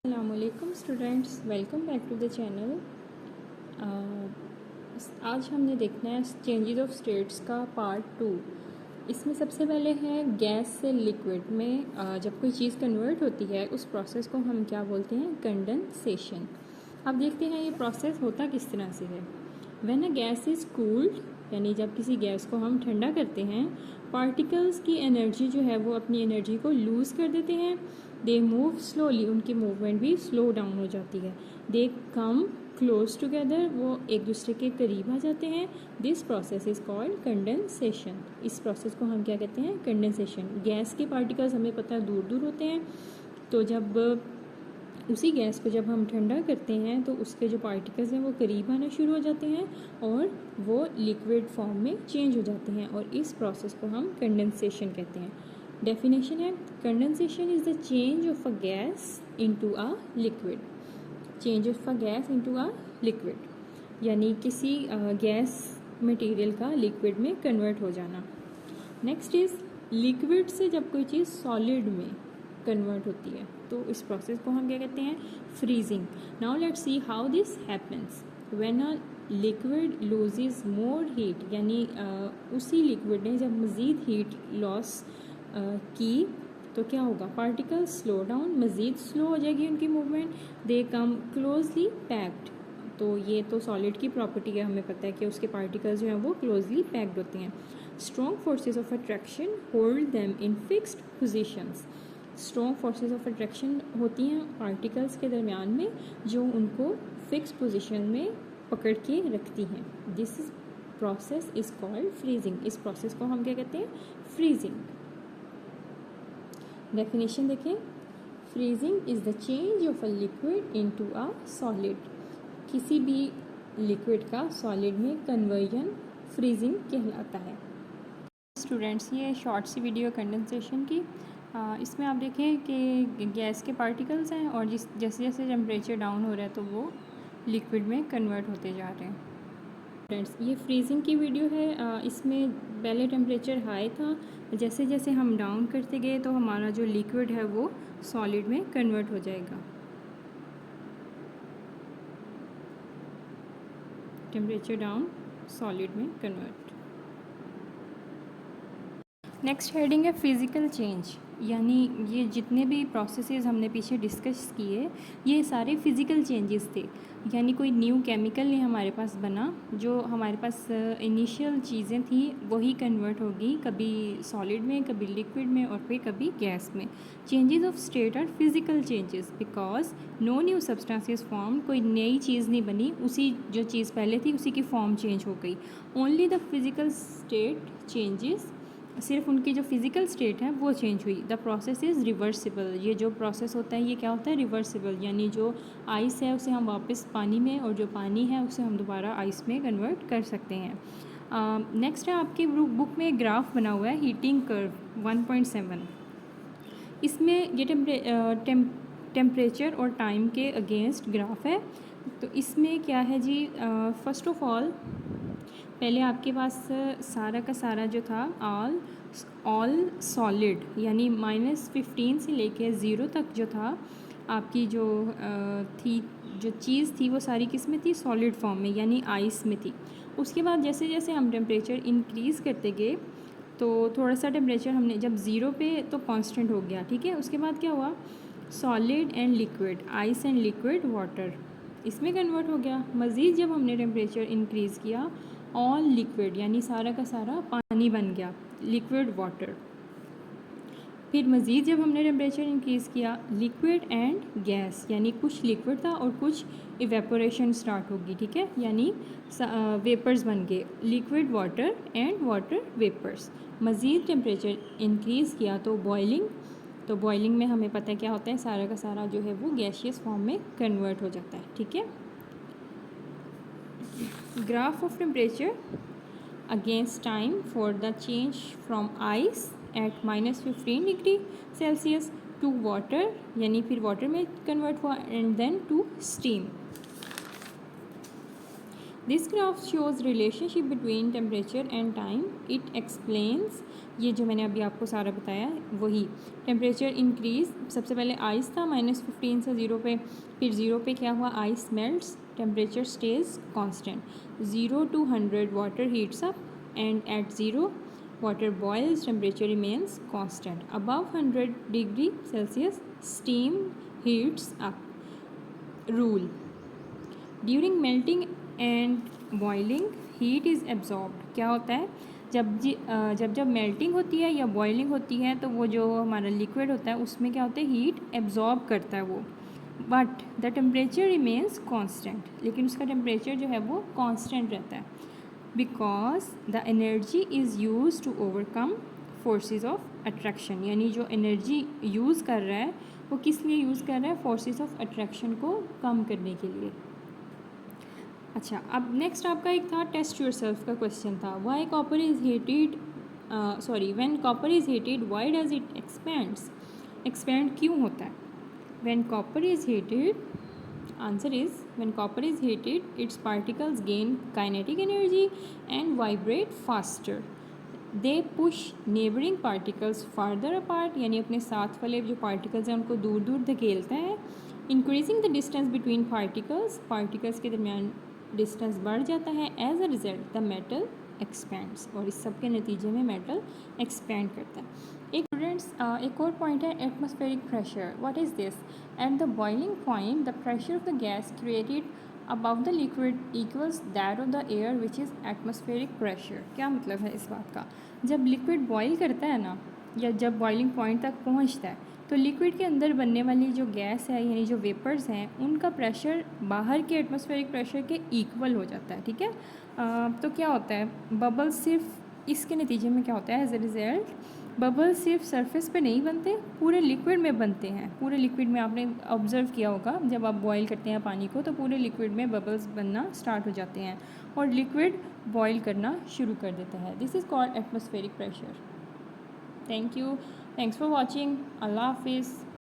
अस्सलामुअलैकुम students, welcome back to the channel. आज हमने देखना है चेंजेस ऑफ स्टेट्स का पार्ट 2। इसमें सबसे पहले है गैस से लिक्विड में जब कोई चीज़ कन्वर्ट होती है उस प्रोसेस को हम क्या बोलते हैं, कंडेंसेशन। अब देखते हैं ये प्रोसेस होता किस तरह से है। When a gas is cooled, यानी जब किसी गैस को हम ठंडा करते हैं, पार्टिकल्स की एनर्जी जो है वो अपनी एनर्जी को लूज़ कर देते हैं। दे मूव स्लोली, उनकी मूवमेंट भी स्लो डाउन हो जाती है। दे कम क्लोज टुगेदर, वो एक दूसरे के करीब आ जाते हैं। This process is called condensation. इस प्रोसेस को हम क्या कहते हैं, कंडेंसेशन। गैस के पार्टिकल्स हमें पता है दूर दूर होते हैं, तो जब उसी गैस को जब हम ठंडा करते हैं तो उसके जो पार्टिकल्स हैं वो करीब आना शुरू हो जाते हैं और वो लिक्विड फॉर्म में चेंज हो जाते हैं, और इस प्रोसेस को हम कंडेंसेशन कहते हैं। डेफिनेशन है, condensation is the change of a gas into a liquid. Change of a gas into a liquid, यानी किसी गैस मटेरियल का लिक्विड में कन्वर्ट हो जाना। नेक्स्ट इज़ लिक्विड से जब कोई चीज़ सॉलिड में कन्वर्ट होती है तो इस प्रोसेस को हम क्या कहते हैं, freezing. Now let's see how this happens. When a liquid loses more heat, यानी उसी लिक्विड ने जब मज़ीद हीट लॉस की तो क्या होगा, पार्टिकल्स स्लो डाउन, मज़ीद स्लो हो जाएगी उनकी मूवमेंट। दे कम क्लोजली पैक्ड, तो ये तो सॉलिड की प्रॉपर्टी है, हमें पता है कि उसके पार्टिकल्स जो हैं वो क्लोजली पैक्ड होते हैं। Strong forces of attraction hold them in fixed positions. Strong forces of attraction होती हैं पार्टिकल्स के दरमियान में जो उनको फिक्स पोजिशन में पकड़ के रखती हैं। This is process is called freezing. इस प्रोसेस को हम क्या कहते हैं, फ्रीजिंग। डेफिनेशन देखें, freezing is the change of a liquid into a solid. किसी भी लिक्विड का सॉलिड में कन्वर्जन फ्रीजिंग कहलाता है। स्टूडेंट्स, ये शॉर्ट सी वीडियो कंडेंसेशन की, इसमें आप देखें कि गैस के पार्टिकल्स हैं और जैसे जैसे टेम्परेचर डाउन हो रहा है तो वो लिक्विड में कन्वर्ट होते जा रहे हैं। फ्रेंड्स, ये फ्रीजिंग की वीडियो है। इसमें पहले टेम्परेचर हाई था, जैसे जैसे हम डाउन करते गए तो हमारा जो लिक्विड है वो सॉलिड में कन्वर्ट हो जाएगा। टेम्परेचर डाउन, सॉलिड में कन्वर्ट। नेक्स्ट हेडिंग है फिज़िकल चेंज, यानी ये जितने भी प्रोसेसेस हमने पीछे डिस्कस किए ये सारे फिज़िकल चेंजेस थे, यानी कोई न्यू केमिकल नहीं हमारे पास बना। जो हमारे पास इनिशियल चीज़ें थी वही कन्वर्ट होगी, कभी सॉलिड में, कभी लिक्विड में और फिर कभी गैस में। Changes of state are physical changes because no new substances form. कोई नई चीज़ नहीं बनी, उसी जो चीज़ पहले थी उसी की फॉर्म चेंज हो गई। Only the physical state changes, सिर्फ उनकी जो फिज़िकल स्टेट है वो चेंज हुई। The process is reversible. ये जो प्रोसेस होता है ये क्या होता है, रिवर्सिबल, यानी जो आइस है उसे हम वापस पानी में और जो पानी है उसे हम दोबारा आइस में कन्वर्ट कर सकते हैं। नेक्स्ट है आपकी बुक में ग्राफ बना हुआ है हीटिंग कर्व 1.7। इसमें ये टेम्परेचर और टाइम के अगेंस्ट ग्राफ है। तो इसमें क्या है जी, फर्स्ट ऑफ ऑल पहले आपके पास सारा का सारा जो था ऑल सॉलिड, यानी -15 से लेके 0 तक जो था आपकी जो थी, जो चीज़ थी वो सारी किस में थी, सॉलिड फॉर्म में, यानी आइस में थी। उसके बाद जैसे जैसे हम टेम्परेचर इंक्रीज़ करते गए तो थोड़ा सा टेम्परेचर हमने जब 0 पे तो कांस्टेंट हो गया, ठीक है। उसके बाद क्या हुआ, solid and liquid, ice and liquid water, इसमें कन्वर्ट हो गया। मज़ीद जब हमने टेम्परेचर इंक्रीज़ किया, ऑल लिक्विड, यानी सारा का सारा पानी बन गया, लिक्विड वाटर। फिर मज़ीद जब हमने टेम्परेचर इंक्रीज़ किया, लिक्विड एंड गैस, यानी कुछ लिक्विड था और कुछ इवेपोरेशन स्टार्ट होगी, ठीक है, यानी वेपर्स बन गए, liquid water and water vapours. मज़ीद टेम्परेचर इंक्रीज़ किया तो बॉइलिंग, तो बॉइलिंग में हमें पता है क्या होता है, सारा का सारा जो है वो गैशियस फॉर्म में कन्वर्ट हो जाता है, ठीक है। Graph of temperature against time for the change from ice at -15 degree Celsius to water, यानी फिर वाटर में कन्वर्ट हुआ, and then to steam. This graph shows relationship between temperature and time. It explains, ये जो मैंने अभी आपको सारा बताया वही. टेम्परेचर इंक्रीज, सबसे पहले आइस था -15 से 0 पे, फिर 0 पे क्या हुआ, ice melts, temperature stays constant. 0 to 100 water heats up and at 0 water boils, temperature remains constant. Above 100 degree Celsius steam heats up. Rule: during melting and boiling heat is absorbed. क्या होता है, जब मेल्टिंग होती है या boiling होती है तो वो जो हमारा लिक्विड होता है उसमें क्या होता है, हीट एब्जॉर्ब करता है वो. But the temperature remains constant, लेकिन उसका टेम्परेचर जो है वो कांस्टेंट रहता है. Because the energy is use to overcome forces of attraction. यानी जो एनर्जी यूज़ कर रहा है वो किस लिए यूज़ कर रहा है, फोर्सेस ऑफ अट्रैक्शन को कम करने के लिए. अच्छा, अब नेक्स्ट आपका एक था टेस्ट योरसेल्फ का क्वेश्चन था. Y copper is heated, when copper is heated why does it expends. Expand क्यों होता है. When copper is heated, answer is when copper is heated its particles gain kinetic energy and vibrate faster. They push neighboring particles farther apart, यानी अपने साथ वाले जो particles हैं उनको दूर दूर धकेलता है. Increasing the distance between particles के दरमियान distance बढ़ जाता है. As a result the metal expands, और इस सब के नतीजे में metal expand करता है. एक स्टूडेंट्स एक और पॉइंट है atmospheric pressure. What is this. At the boiling point the pressure of the gas created above the liquid equals that of the air which is atmospheric pressure. क्या मतलब है इस बात का, जब लिक्विड बॉयल करता है ना, या जब बॉइलिंग पॉइंट तक पहुंचता है तो लिक्विड के अंदर बनने वाली जो गैस है यानी जो वेपर्स हैं उनका प्रेशर बाहर के एटमॉस्फेरिक प्रेशर के इक्वल हो जाता है. ठीक है. तो क्या होता है, बबल्स सिर्फ इसके नतीजे में क्या होता है, एज ए रिजल्ट बबल्स सिर्फ सरफेस पे नहीं बनते, पूरे लिक्विड में बनते हैं. पूरे लिक्विड में आपने ऑब्ज़र्व किया होगा जब आप बॉईल करते हैं पानी को तो पूरे लिक्विड में बबल्स बनना स्टार्ट हो जाते हैं और लिक्विड बॉईल करना शुरू कर देता है. This is called atmospheric pressure. Thank you, thanks for watching. अल्लाह हाफिज़.